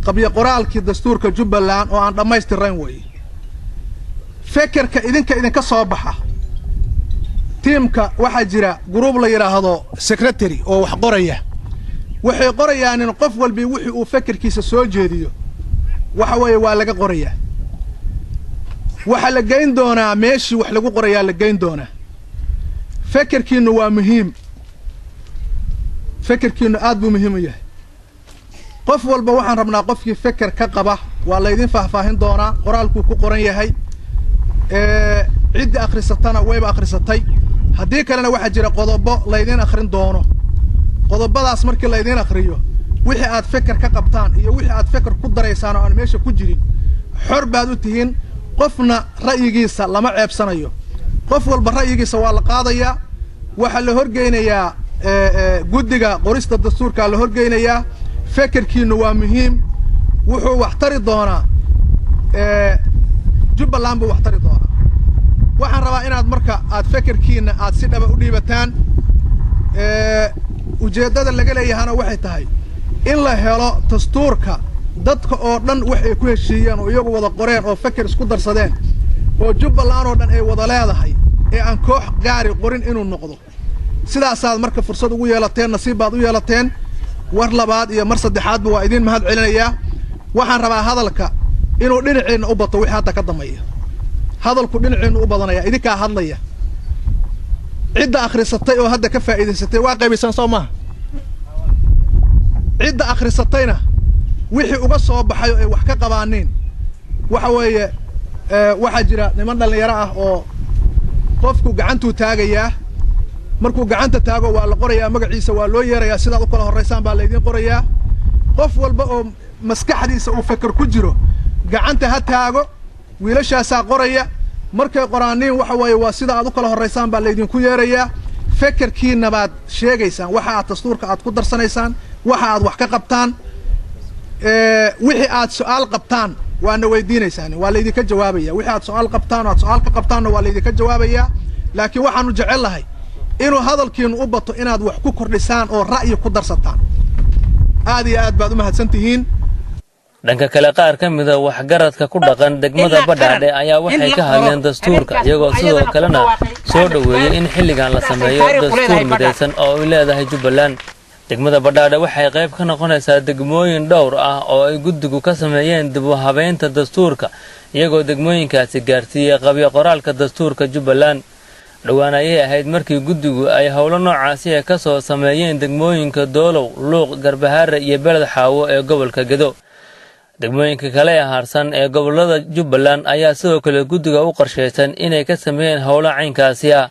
qabya qoraalkii dastuurka Jubbaland oo aan dhamaystirnayn way fekerka idinka soo baxa tiimka waxa jira group la yiraahdo secretary oo wax qoraya waxay qorayaan in qof walba wixii uu fekerkiisa soo jeediyo waxa way waa laga qorayaa waxa la geyn doonaa meeshii wax lagu qorayaa la geyn doonaa fekerkiinu waa muhiim fekerkiinu aad buu muhiim u yahay qof walba waxaan rabnaa qofkii feker ka qaba waa la idin faahfaahin doonaa qoraalku ku qoran yahay cid akhrisatana wayba akhrisatay haddii kalena waxa jira qodobo la idin akhrin doono qodobadaas markii la idin akhriyo wixii aad feker ka qabtaan iyo wixii aad feker ku dareysaan oo aan meesha ku jirin xor baad u tihiin qofna ra'yigiisa lama ceebsanayo qof walba ra'yigiisa waa la qaadayaa waxa la horgeynayaa guddiga qorista dastuurka la horgeynayaa fekerkiinu waa muhiim wuxuu wax tari doonaa Jubbaland buu wax tari doonaa waxaan rabaa inaad marka aad fekerkiina aad si dhaba u dhiibataan ujeedada laga leeyahana waxay tahay in la helo dastuurka dadka oo dhan waxay ku heshiiyeen oo iyagu wada qoreen oo feker isku darsadeen oo Jubbaland oo dhan ay wada leedahay ee aan koox gaari qorin inuu noqdo sidaas aad marka fursad ugu yeelateen nasiib baad u yeelateen war labaad iyo mar saddexaad waa idin mahad celinayaa waxaan rabaa hadalka inuu dhinaciina u bato wixii hadda ka dambeeya hadalku dhinaciina u badanaya idinka hadlaya cidda akhrisatay oo hadda ka faa'iideysatay waa qaybisan Soomaa cidda akhrisatayna wixii uga soo baxay oo wax ka qabaaneen waxa weeye waxa jira niman dhalinyaro ah oo qofku gacantu taagaya markuu gacanta taago waa la qorayaa magaciisa waa loo yeerayaa sidaad u kala horeysaan baa la idin qorayaa qof walba oo maskaxdiisa uu feker ku jiro gacanta ha taago wiilashaasa qoraya markay qoraaneen waxa weeye waa sida aad u kala horeysaan baa la idin ku yeerayaa fekerkiina baad sheegaysaan waxa aad dastuurka aad ku darsanaysaan waxa aad wax ka qabtaan wixii aad su'aal qabtaan waana weydiinaysaan waa la idinka jawaabaya wixii aad su'aal qabtaan aad su'aal ka qabtaan waa la idinka jawaabaya laakiin waxaanu jecelahay inuu hadalkiinu u bato inaad wax ku kordhisaan oo ra'yi ku darsataan aad iyo aad baad u mahadsantihiin dhanka kale qaar ka mid ah waxgaradka ku dhaqan degmada Badhaadhe ayaa waxay ka hadleen dastuurka iyagoo sidoo kalena soo dhaweeyay in xilligan la sameeyo dastuur midaysan oo ay leedahay Jubbaland degmada Badhaadhe waxay qayb ka noqonaysaa degmooyin dhowr ah oo ay guddigu ka sameeyeen dib u habeynta dastuurka iyagoo degmooyinkaasi gaarsiiyay qabyo qoraalka dastuurka Jubbaland dhawaan ayay ahayd markii guddigu ay howlo noocaasi ka soo sameeyeen degmooyinka Doolow Luuq Garbahaare iyo Beled Xaawo ee gobolka Gedo degmooyinka kale ee harsan ee gobolada Jubbaland ayaa sidoo kale guddiga u qorsheysan inay ka sameeyeen howlo caynkaasi ah